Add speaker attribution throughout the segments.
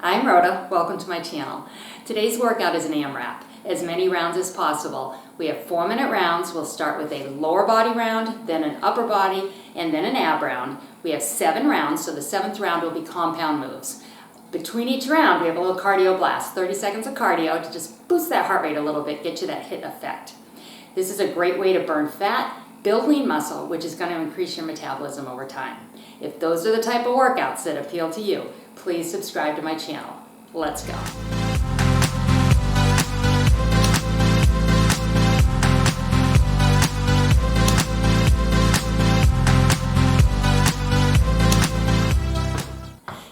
Speaker 1: I'm Rhoda, welcome to my channel. Today's workout is an AMRAP, as many rounds as possible. We have 4-minute rounds. We'll start with a lower body round, then an upper body, and then an ab round. We have 7 rounds, so the 7th round will be compound moves. Between each round, we have a little cardio blast, 30 seconds of cardio to just boost that heart rate a little bit, get you that HIIT effect. This is a great way to burn fat, build lean muscle, which is going to increase your metabolism over time. If those are the type of workouts that appeal to you, please subscribe to my channel. Let's go.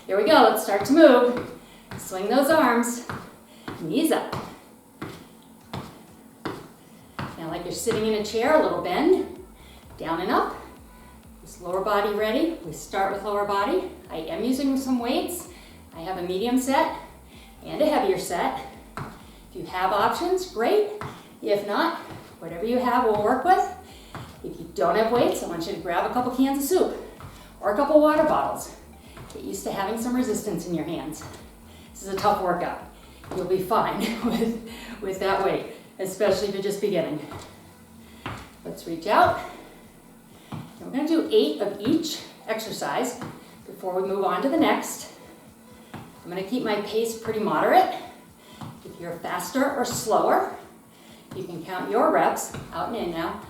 Speaker 1: Here we go, let's start to move. Swing those arms, knees up. Now like you're sitting in a chair, a little bend, down and up. This lower body ready. We start with lower body. I am using some weights. I have a medium set and a heavier set. If you have options, great. If not, whatever you have we'll work with. If you don't have weights, I want you to grab a couple cans of soup or a couple water bottles. Get used to having some resistance in your hands. This is a tough workout. You'll be fine with that weight, especially if you're just beginning. Let's reach out. And we're going to do 8 of each exercise before we move on to the next. I'm going to keep my pace pretty moderate. If you're faster or slower, you can count your reps, out and in now,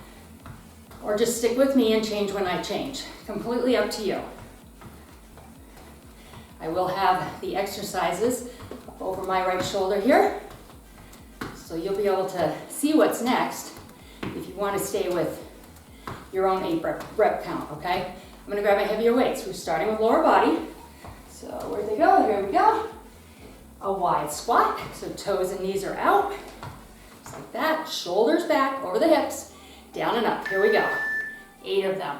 Speaker 1: or just stick with me and change when I change. Completely up to you. I will have the exercises up over my right shoulder here, so you'll be able to see what's next if you want to stay with your own 8 rep count, okay? I'm going to grab my heavier weights. We're starting with lower body. So where'd they go? Here we go. A wide squat, so toes and knees are out, just like that. Shoulders back, over the hips, down and up. Here we go. 8 of them.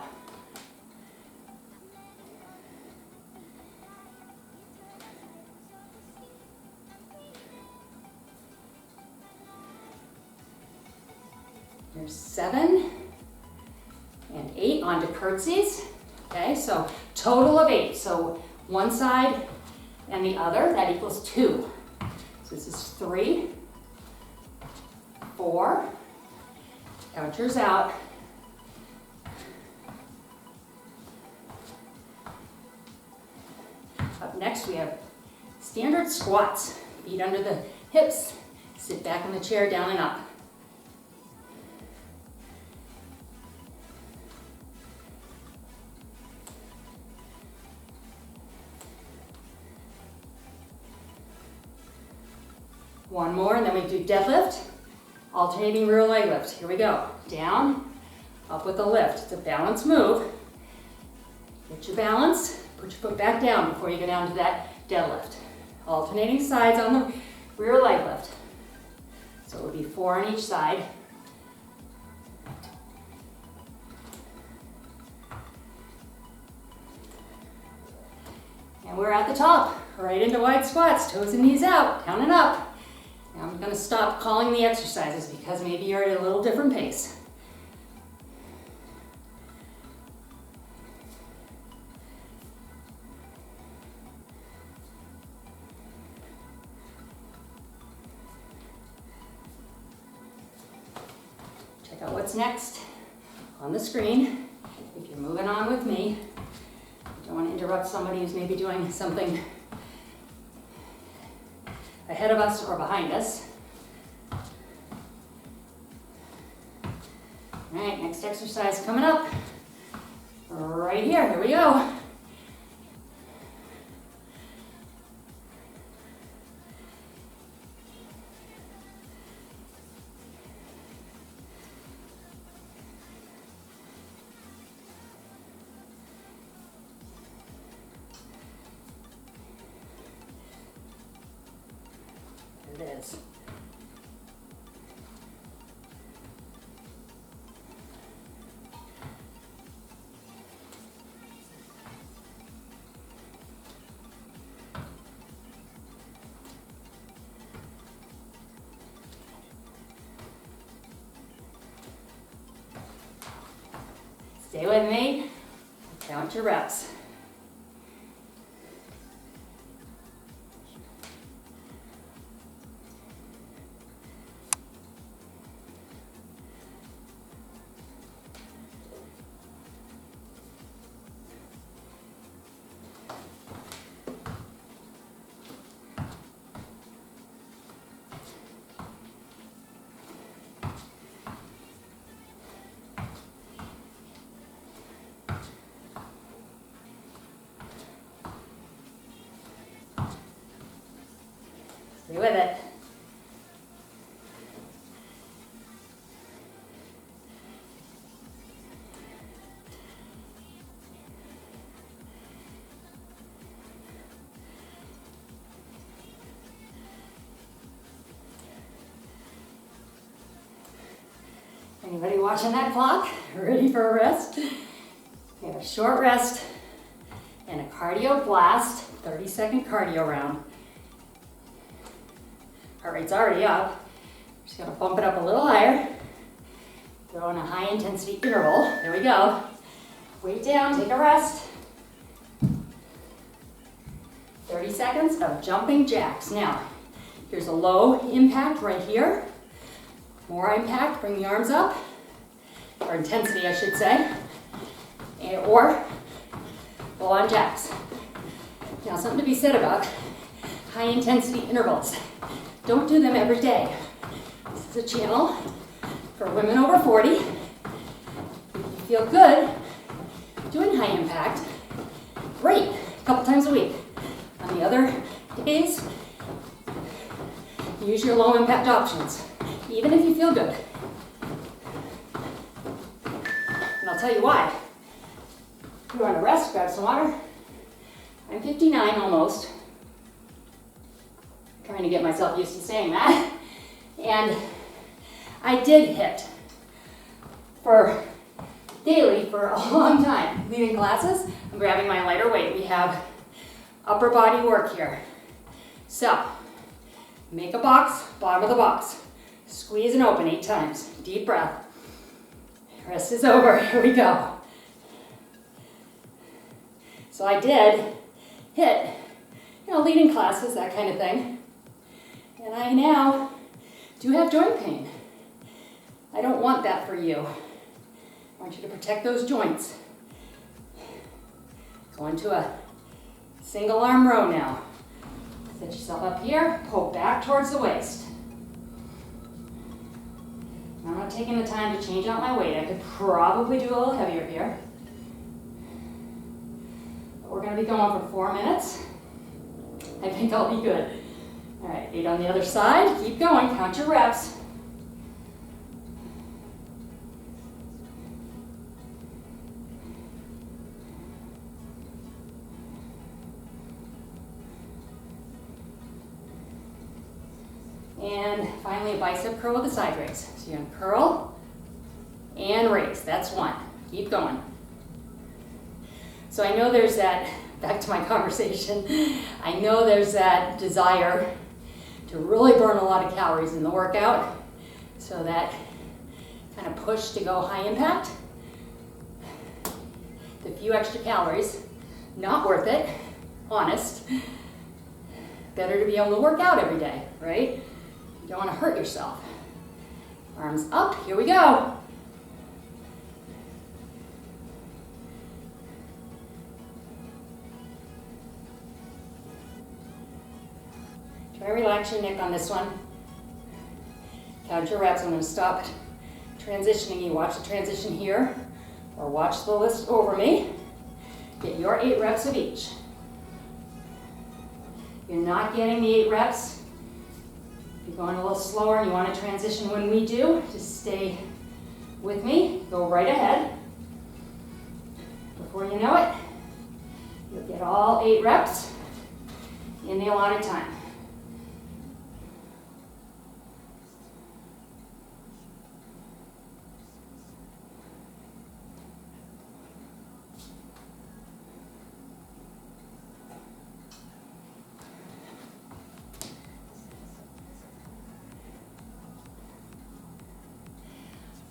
Speaker 1: Here's 7 and 8 onto curtsies. Okay, so total of 8. So one side and the other, that equals 2. So this is 3, 4, count yours out. Up next we have standard squats. Feet under the hips, sit back in the chair, down and up. One more, and then we do deadlift, alternating rear leg lift. Here we go. Down, up with a lift. It's a balanced move. Get your balance, put your foot back down before you go down to that deadlift. Alternating sides on the rear leg lift. So it would be 4 on each side. And we're at the top, right into wide squats, toes and knees out, down and up. Now I'm going to stop calling the exercises because maybe you're at a little different pace. Check out what's next on the screen. If you're moving on with me, you don't want to interrupt somebody who's maybe doing something ahead of us or behind us. All right, next exercise coming up. Right here we go. It is. Stay with me. Count your reps. Stay with it. Anybody watching that clock? Ready for a rest? We have a short rest and a cardio blast, 30-second cardio round. Heart rate's already up. Just gonna bump it up a little higher. Throw in a high intensity interval. There we go. Weight down, take a rest. 30 seconds of jumping jacks. Now, here's a low impact right here. More impact, bring the arms up, or intensity I should say, or full on jacks. Now something to be said about high intensity intervals. Don't do them every day. This is a channel for women over 40. If you feel good doing high impact, great, a couple times a week. On the other days, use your low impact options, even if you feel good. And I'll tell you why. If you want to rest, grab some water. I'm 59 almost. Trying to get myself used to saying that. And I did hit for daily for a long time. Leading classes, I'm grabbing my lighter weight. We have upper body work here. So, make a box, bottom of the box. Squeeze and open 8 times. Deep breath. Rest is over. Here we go. So I did hit, leading classes, that kind of thing. And I now do have joint pain. I don't want that for you. I want you to protect those joints. Go into a single arm row now. Set yourself up here, pull back towards the waist. I'm not taking the time to change out my weight. I could probably do a little heavier here. But we're going to be going for 4 minutes. I think I'll be good. All right, 8 on the other side. Keep going, count your reps. And finally, a bicep curl with a side raise. So you're going to curl and raise. That's 1. Keep going. So I know there's that, back to my conversation, I know there's that desire to really burn a lot of calories in the workout. So that kind of push to go high impact. The few extra calories, not worth it, honest. Better to be able to work out every day, right? You don't want to hurt yourself. Arms up, here we go. Try to relax your neck on this one. Count your reps. I'm going to stop transitioning. You watch the transition here, or watch the list over me. Get your 8 reps of each. You're not getting the 8 reps. If you're going a little slower and you want to transition when we do, just stay with me. Go right ahead. Before you know it, you'll get all 8 reps in the allotted time.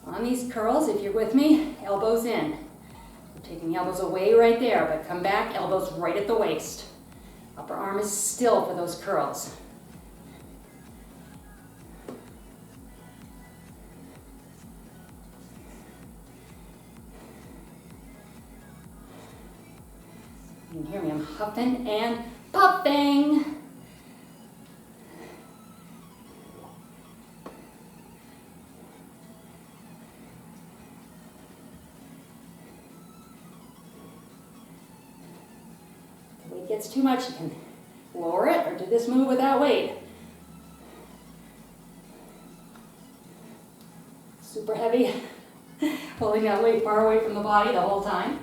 Speaker 1: On these curls, if you're with me, elbows in. I'm taking the elbows away right there, but come back, elbows right at the waist. Upper arm is still for those curls. You can hear me, I'm huffing and puffing. If it gets too much, you can lower it or do this move without weight. super heavy, holding that weight far away from the body the whole time.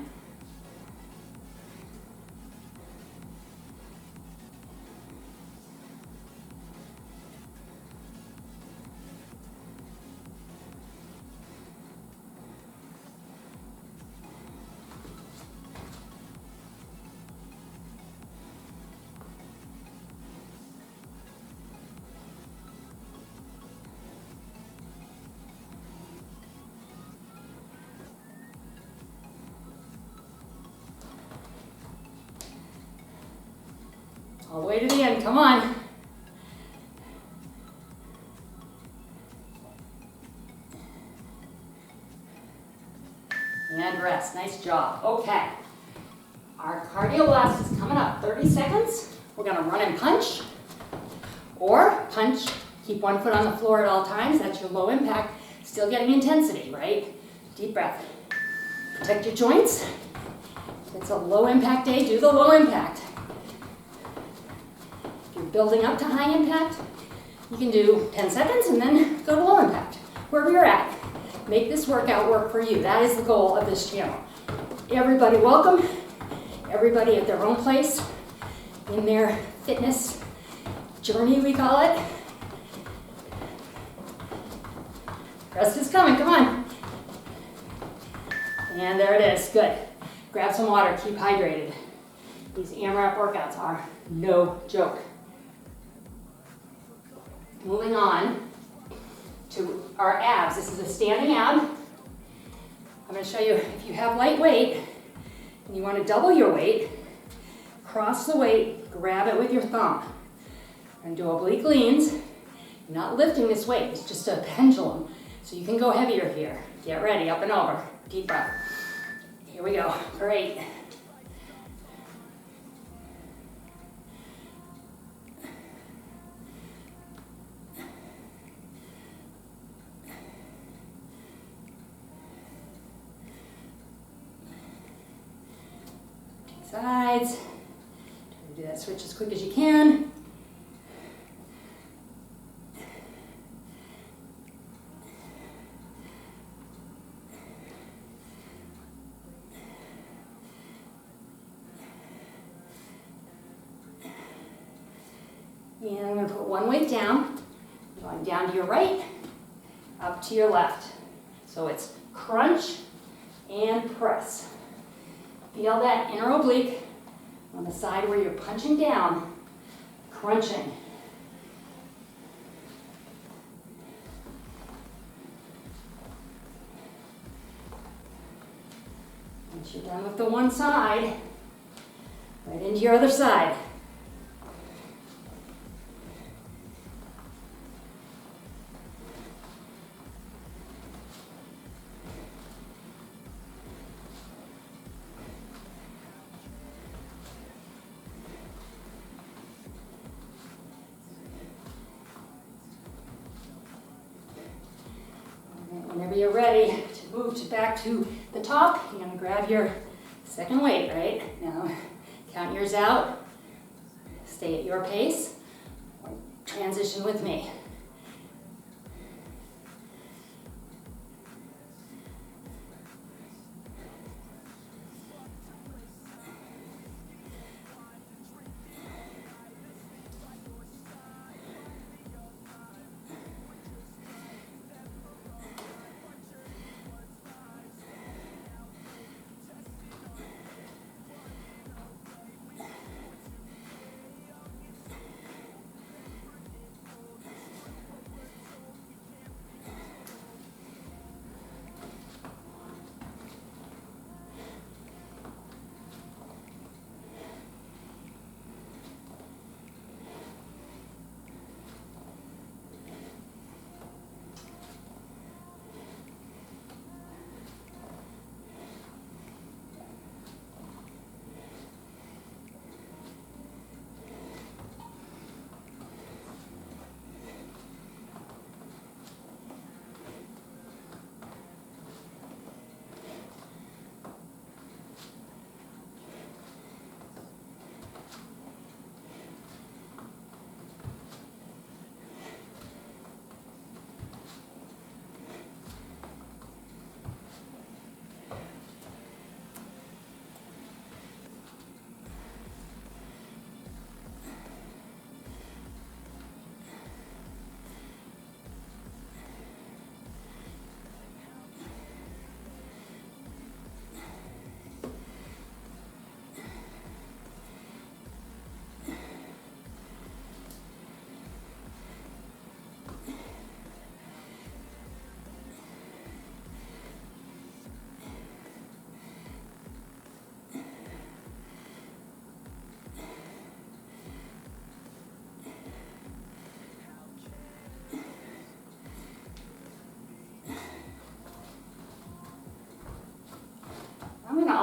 Speaker 1: All the way to the end, come on. And rest, nice job. Okay, our cardio blast is coming up, 30 seconds. We're gonna run and punch, or punch, keep one foot on the floor at all times, that's your low impact, still getting intensity, right? Deep breath. Protect your joints. If it's a low impact day, do the low impact. If you're building up to high impact, you can do 10 seconds and then go to low impact, wherever you're at. Make this workout work for you. That is the goal of this channel. Everybody welcome, everybody at their own place in their fitness journey, we call it. Rest is coming, come on. And there it is, good. Grab some water, keep hydrated. These AMRAP workouts are no joke. Moving on to our abs. This is a standing ab. I'm going to show you, if you have light weight and you want to double your weight, cross the weight, grab it with your thumb. And do oblique leans. You're not lifting this weight, it's just a pendulum. So you can go heavier here. Get ready, up and over. Deep breath. Here we go, great. Sides. Try to do that switch as quick as you can. And I'm going to put one weight down, going down to your right, up to your left. So it's crunch and press. Feel that inner oblique on the side where you're punching down, crunching. Once you're done with the one side, right into your other side. Whenever you're ready to move back to the top, you're going to grab your second weight, right? Now, count yours out. Stay at your pace. Or transition with me.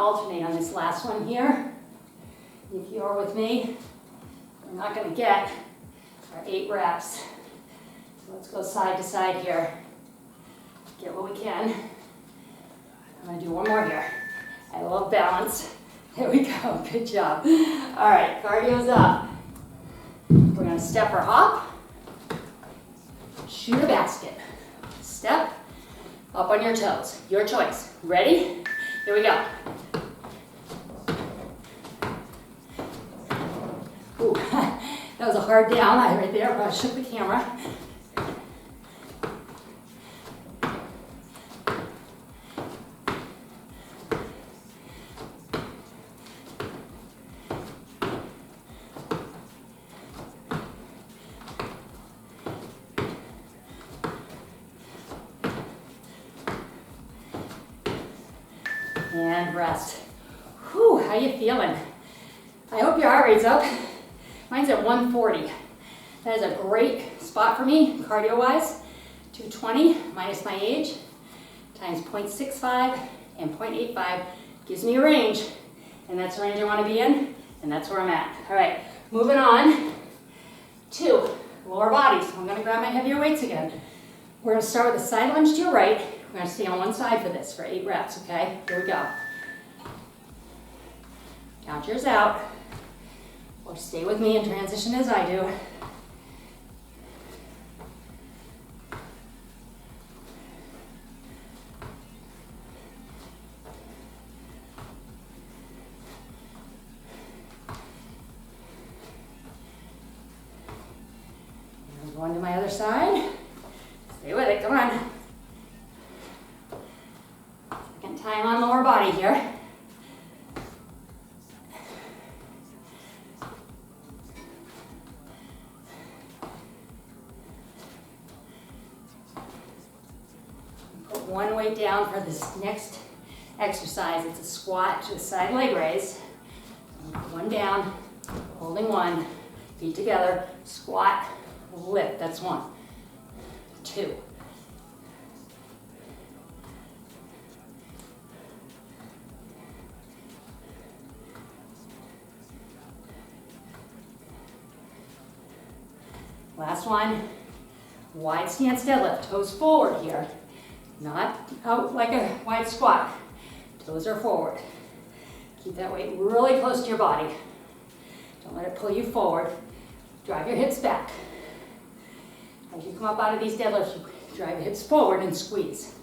Speaker 1: alternate on this last one here. If you're with me, we're not going to get our 8 reps. So let's go side to side here. Get what we can. I'm going to do one more here. I love balance. There we go. Good job. All right, cardio's up. We're going to step or hop. Shoot a basket. Step. Up on your toes. Your choice. Ready? Here we go. Ooh, that was a hard down right there. I shook the camera. And rest. Whew, how you feeling? I hope your heart rate's up. Mine's at 140. That is a great spot for me, cardio-wise. 220 minus my age times 0.65 and 0.85 gives me a range. And that's the range I want to be in, and that's where I'm at. All right, moving on to lower body. So I'm going to grab my heavier weights again. We're going to start with a side lunge to your right. We're going to stay on one side for this for 8 reps, okay? Here we go. Count yours out, or stay with me and transition as I do. I'm going to my other side. Stay with it, come on. Second time on lower body here. Put one weight down for this next exercise. It's a squat to a side leg raise. One down, holding one, feet together, squat, lift. That's 1, 2. Last one, wide stance deadlift, toes forward here, not out like a wide squat. Toes are forward. Keep that weight really close to your body. Don't let it pull you forward. Drive your hips back. As you come up out of these deadlifts, you drive your hips forward and squeeze.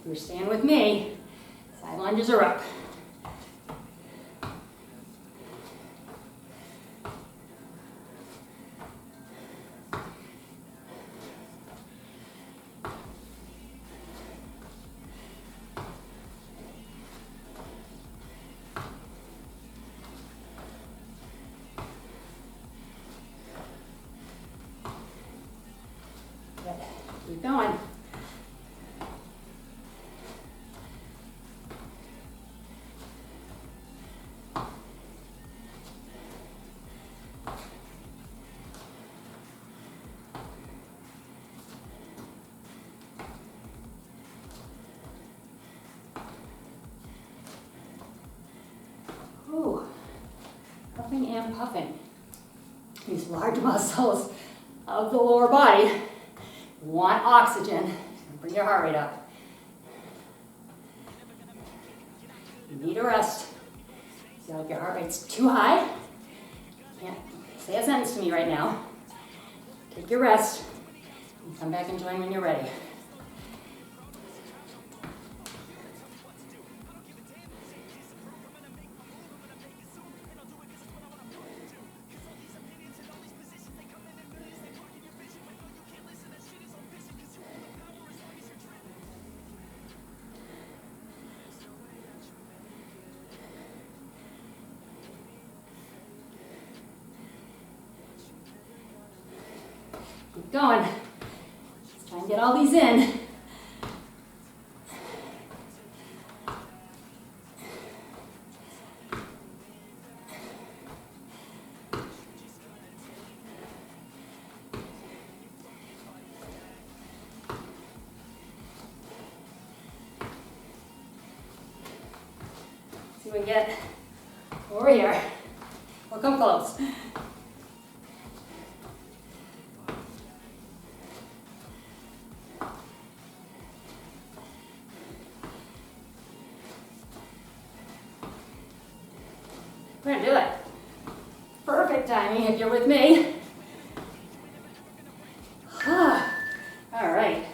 Speaker 1: If you're staying with me, side lunges are up. Keep going. Ooh, puffing and puffing. These large muscles of the lower body want oxygen. Bring your heart rate up. You need a rest. Feel like your heart rate's too high? Can't say a sentence to me right now. Take your rest and come back and join when you're ready. Keep going. Let's try and get all these in. see what we get over here. We'll come close. We're gonna do it. Perfect timing if you're with me. All right.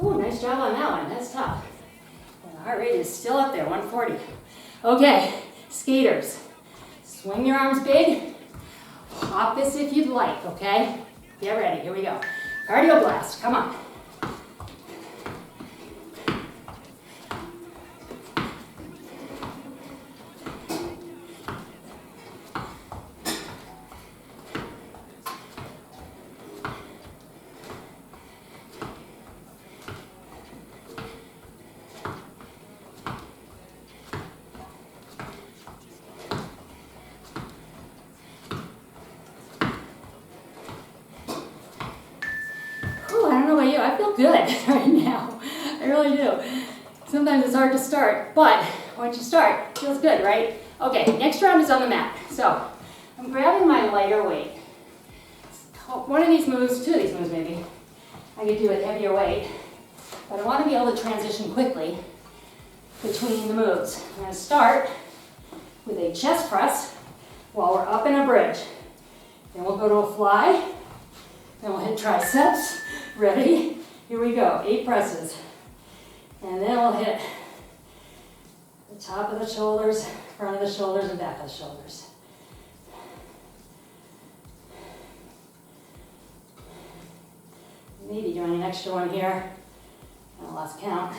Speaker 1: Ooh, nice job on that one. That's tough. And the heart rate is still up there, 140. Okay, skaters. Swing your arms big. Hop this if you'd like, okay? Get ready, here we go. Cardio blast, come on. I feel good right now. I really do. Sometimes it's hard to start, but once you start, it feels good, right? Okay, next round is on the mat. So I'm grabbing my lighter weight. One of these moves, two of these moves maybe, I could do with heavier weight, but I want to be able to transition quickly between the moves. I'm going to start with a chest press while we're up in a bridge. Then we'll go to a fly. Then we'll hit triceps. Ready? Here we go. 8 presses. And then we'll hit the top of the shoulders, front of the shoulders, and back of the shoulders. Maybe doing an extra one here. I lost count.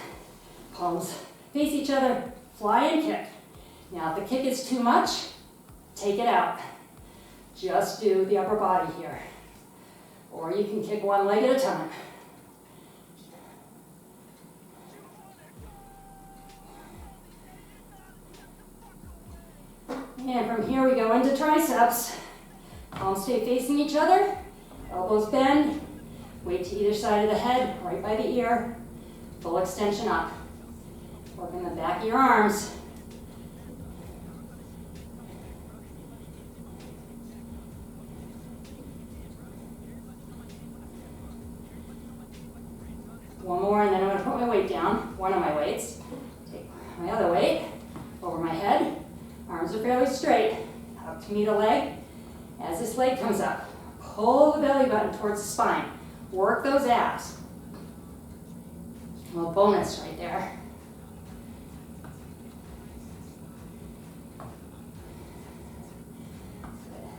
Speaker 1: Palms face each other. Fly and kick. Now, if the kick is too much, take it out. Just do the upper body here. Or you can kick one leg at a time. And from here we go into triceps. Palms stay facing each other. Elbows bend. Weight to either side of the head, right by the ear. Full extension up. Working the back of your arms. One more, and then I'm going to put my weight down, one of my weights. Take my other weight over my head. Arms are fairly straight. Up to meet a leg. As this leg comes up, pull the belly button towards the spine. Work those abs. A little bonus right there.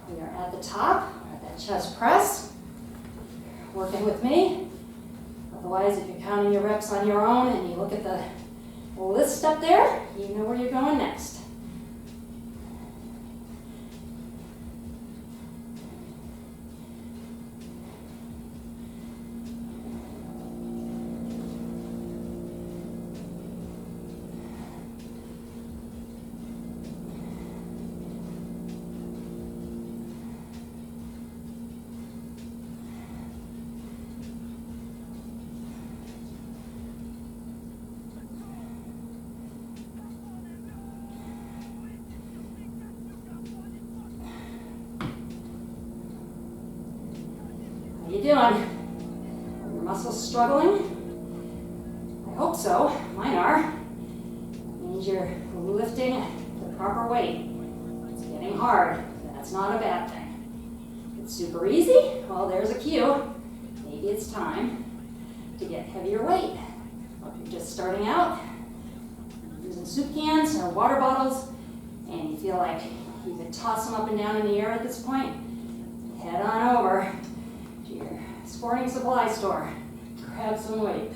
Speaker 1: We are at the top, at that chest press. Working with me. Otherwise, if you're counting your reps on your own and you look at the list up there, you know where you're going next. How you doing? Are your muscles struggling? I hope so. Mine are. That means you're lifting the proper weight. It's getting hard. That's not a bad thing. It's super easy. Well, there's a cue. Maybe it's time to get heavier weight. Or if you're just starting out, using soup cans or water bottles, and you feel like you could toss them up and down in the air at this point, head on over to your sporting supply store. Grab some weight.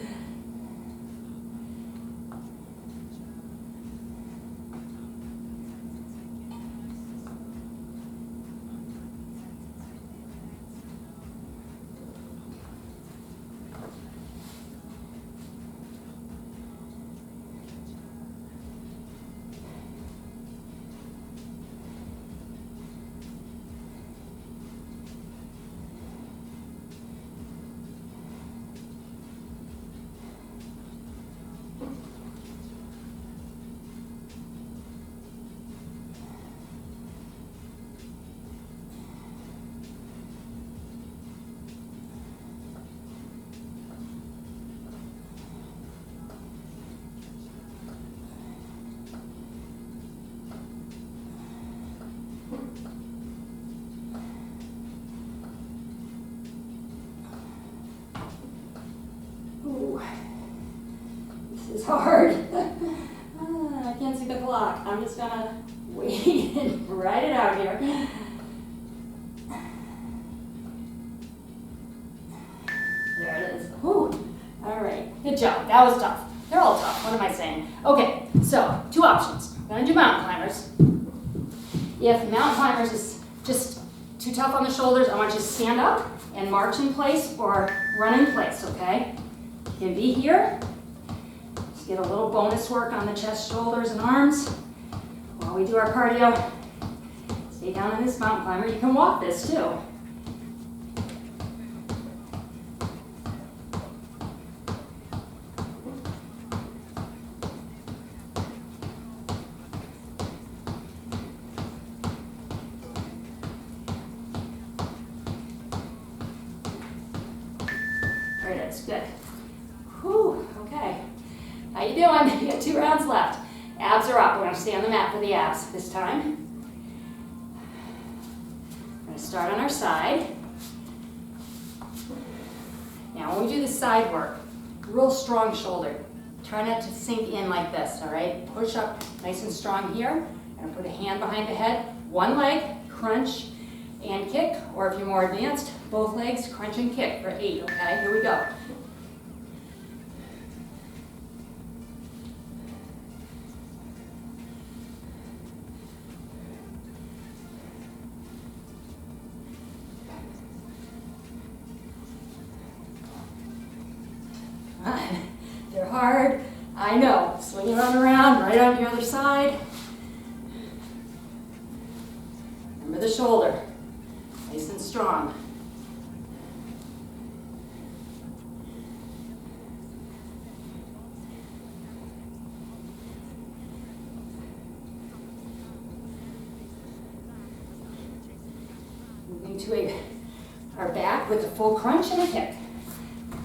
Speaker 1: hard. I can't see the clock. I'm just gonna wait and write it out here. There it is. Whew. All right, good job. That was tough. They're all tough. What am I saying? Okay, so 2 options. We're gonna do mountain climbers. If mountain climbers is just too tough on the shoulders, I want you to stand up and march in place or run in place, okay? You can be here. Just get a little bonus work on the chest, shoulders, and arms while we do our cardio. Stay down in this mountain climber. You can walk this too. There it is, good. Whew, okay. How you doing? You got 2 rounds left. Abs are up. We're gonna stay on the mat for the abs this time. We're gonna start on our side. Now when we do the side work, real strong shoulder. Try not to sink in like this, all right? Push up nice and strong here. I'm gonna put a hand behind the head, one leg, crunch and kick, or if you're more advanced, both legs, crunch and kick for 8, okay? Here we go. They're hard, I know. Swing it on around, right on your other side. Remember the shoulder, nice and strong. Moving to our back with a full crunch and a kick.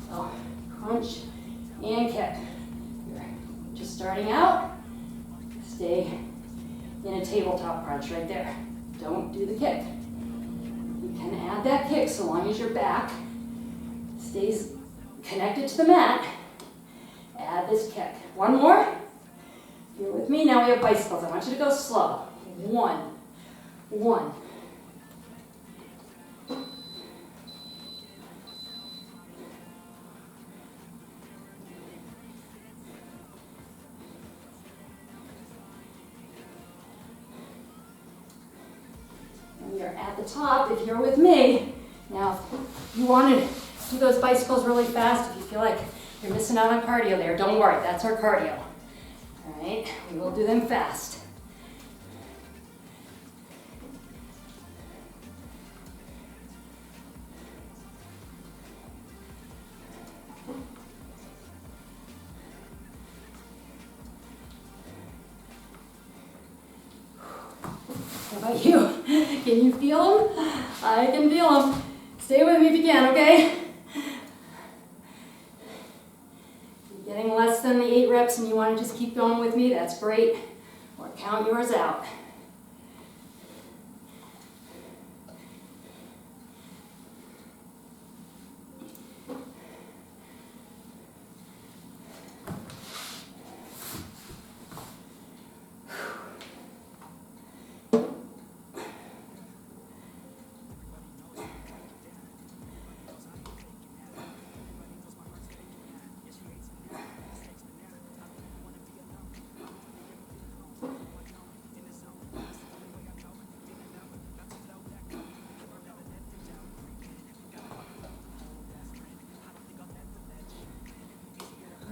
Speaker 1: So, crunch and kick. You're just starting out, stay in a tabletop crunch right there. Don't do the kick. You can add that kick so long as your back stays connected to the mat. Add this kick. One more. If you're with me, now we have bicycles. I want you to go slow. 1, 1. You're at the top if you're with me. Now, if you want to do those bicycles really fast, if you feel like you're missing out on cardio there, don't worry, that's our cardio. All right, we will do them fast. How about you? Can you feel them? I can feel them. Stay with me if you can, okay? You're getting less than the 8 reps and you want to just keep going with me, that's great. Or count yours out.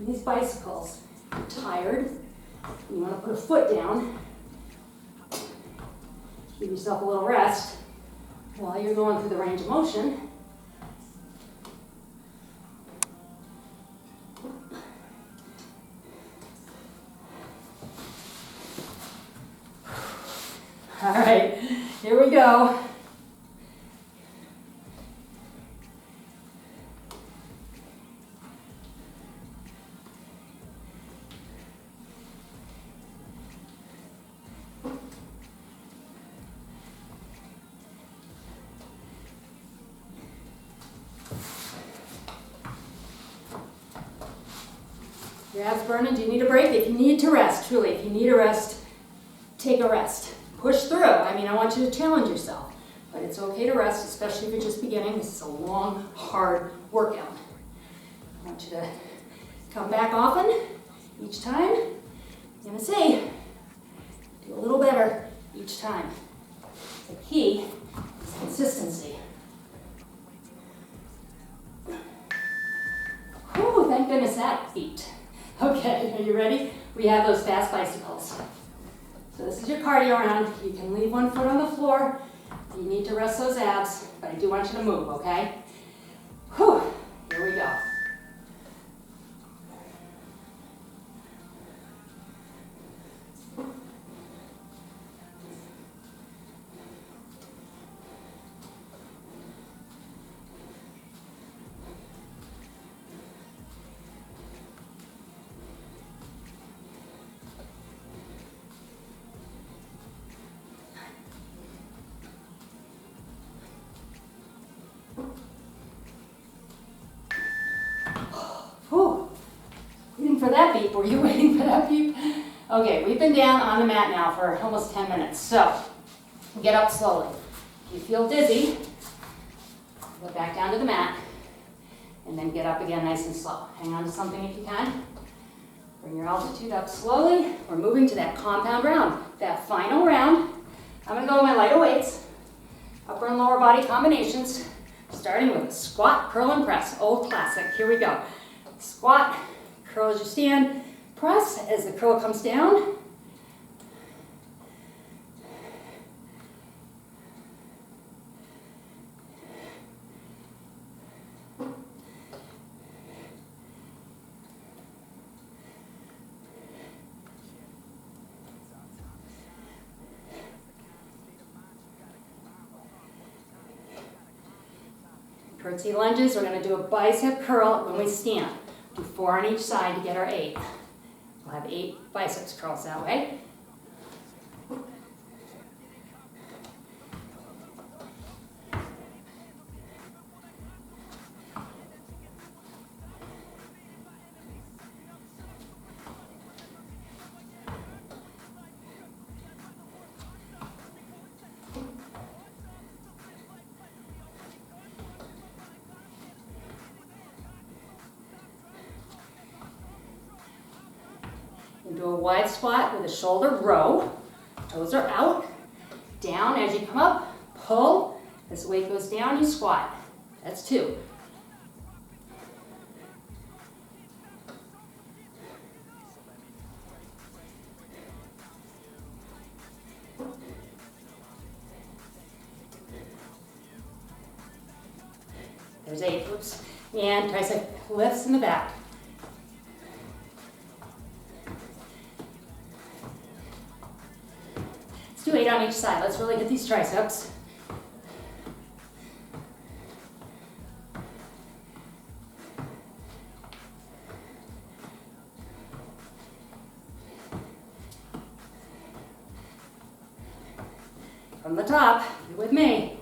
Speaker 1: These bicycles, you're tired, you want to put a foot down, give yourself a little rest while you're going through the range of motion. All right, here we go. your abs burning? Do you need a break? If you need to rest, truly, if you need a rest, take a rest. Push through. I mean, I want you to challenge yourself, but it's okay to rest, especially if you're just beginning. This is a long, hard workout. I want you to come back often, each time. I'm gonna say, do a little better each time. The key is consistency. Whew, thank goodness that beat. Okay, are you ready? We have those fast bicycles. So this is your cardio round. You can leave one foot on the floor. You need to rest those abs, but I do want you to move, okay? Whew, here we go. For that beep. Were you waiting for that beep? Okay, we've been down on the mat now for almost 10 minutes. So, get up slowly. If you feel dizzy, go back down to the mat, and then get up again nice and slow. Hang on to something if you can. Bring your altitude up slowly. We're moving to that compound round, that final round. I'm gonna go with my lighter weights, upper and lower body combinations, starting with a squat, curl, and press. Old classic. Here we go. Squat. Curl as you stand, press as the curl comes down. Curtsy lunges, we're going to do a bicep curl when we stand. Do 4 on each side to get our 8. We'll have 8 biceps curls that way. Do a wide squat with a shoulder row. Toes are out. Down as you come up. Pull. As the weight goes down, you squat. That's 2. There's 8. Oops. And tricep lifts in the back. Let's do 8 on each side. Let's really hit these triceps. From the top, you with me.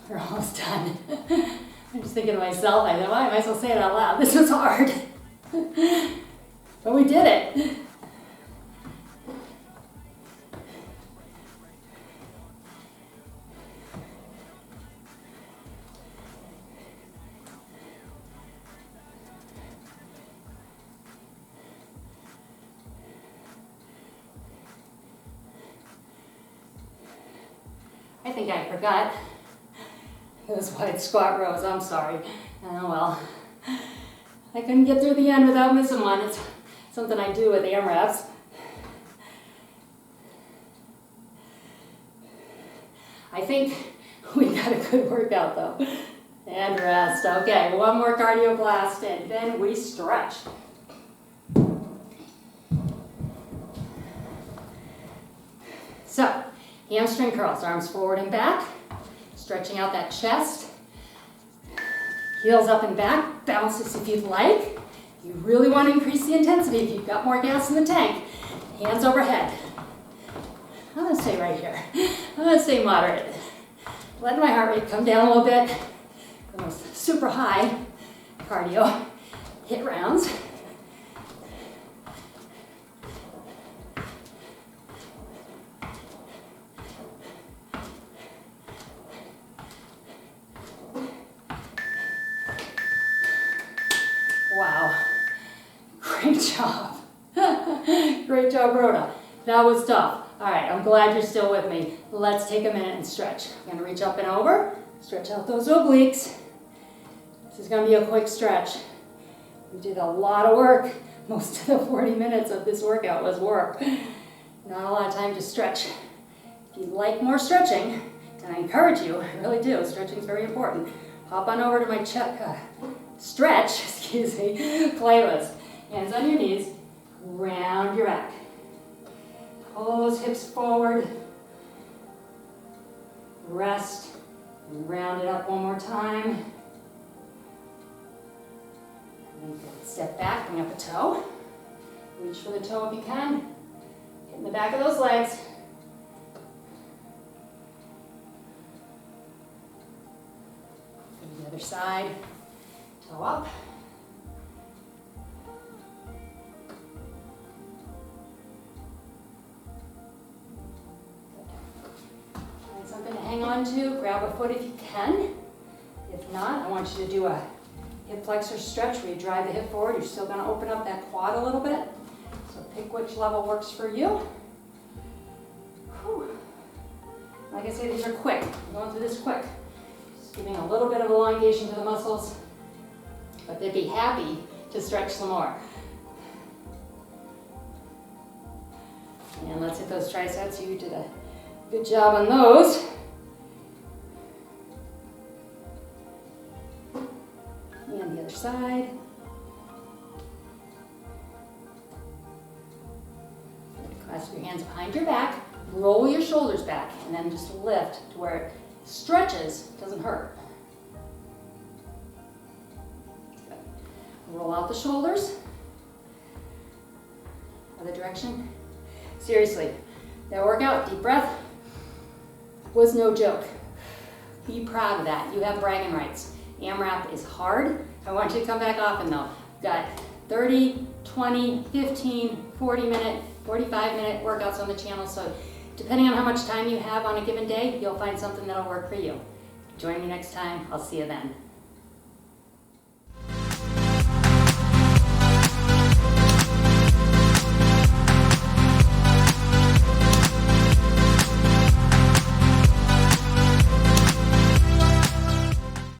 Speaker 1: We're almost done. I just thinking to myself, I thought, why am I supposed to say it out loud? This was hard. But we did it. I think I forgot those wide squat rows. I'm sorry. Oh well. I couldn't get through the end without missing one. It's something I do with AMRAPs. I think we got a good workout though. And rest. Okay, one more cardio blast and then we stretch. So, hamstring curls, arms forward and back, stretching out that chest. Heels up and back, bounce this if you'd like. You really want to increase the intensity if you've got more gas in the tank. Hands overhead. I'm going to stay right here. I'm going to stay moderate. Letting my heart rate come down a little bit. Almost super high cardio hit rounds. Wow, great job. Great job, Rhoda. That was tough. All right, I'm glad you're still with me. Let's take a minute and stretch. I'm gonna reach up and over, stretch out those obliques. This is gonna be a quick stretch. We did a lot of work. Most of the 40 minutes of this workout was work. Not a lot of time to stretch. If you'd like more stretching, and I encourage you, I really do, stretching is very important. Hop on over to my stretch, playlist. Hands on your knees, round your back. Pull those hips forward. Rest, round it up one more time. And then step back, bring up a toe. Reach for the toe if you can. Hit in the back of those legs. The other side, toe up. Find something to hang on to, grab a foot if you can. If not, I want you to do a hip flexor stretch where you drive the hip forward. You're still going to open up that quad a little bit. So pick which level works for you. Whew. Like I say, these are quick. I'm going through this quick. Giving a little bit of elongation to the muscles, but they'd be happy to stretch some more. And let's hit those triceps. You did a good job on those. And the other side. Clasp your hands behind your back, roll your shoulders back, and then just lift to where it stretches, doesn't hurt. Good. Roll out the shoulders. Other direction. Seriously, that workout, deep breath, was no joke. Be proud of that. You have bragging rights. AMRAP is hard. I want you to come back often though. We've got 30, 20, 15, 40 minute, 45 minute workouts on the channel, so depending on how much time you have on a given day, you'll find something that'll work for you. Join me next time. I'll see you then.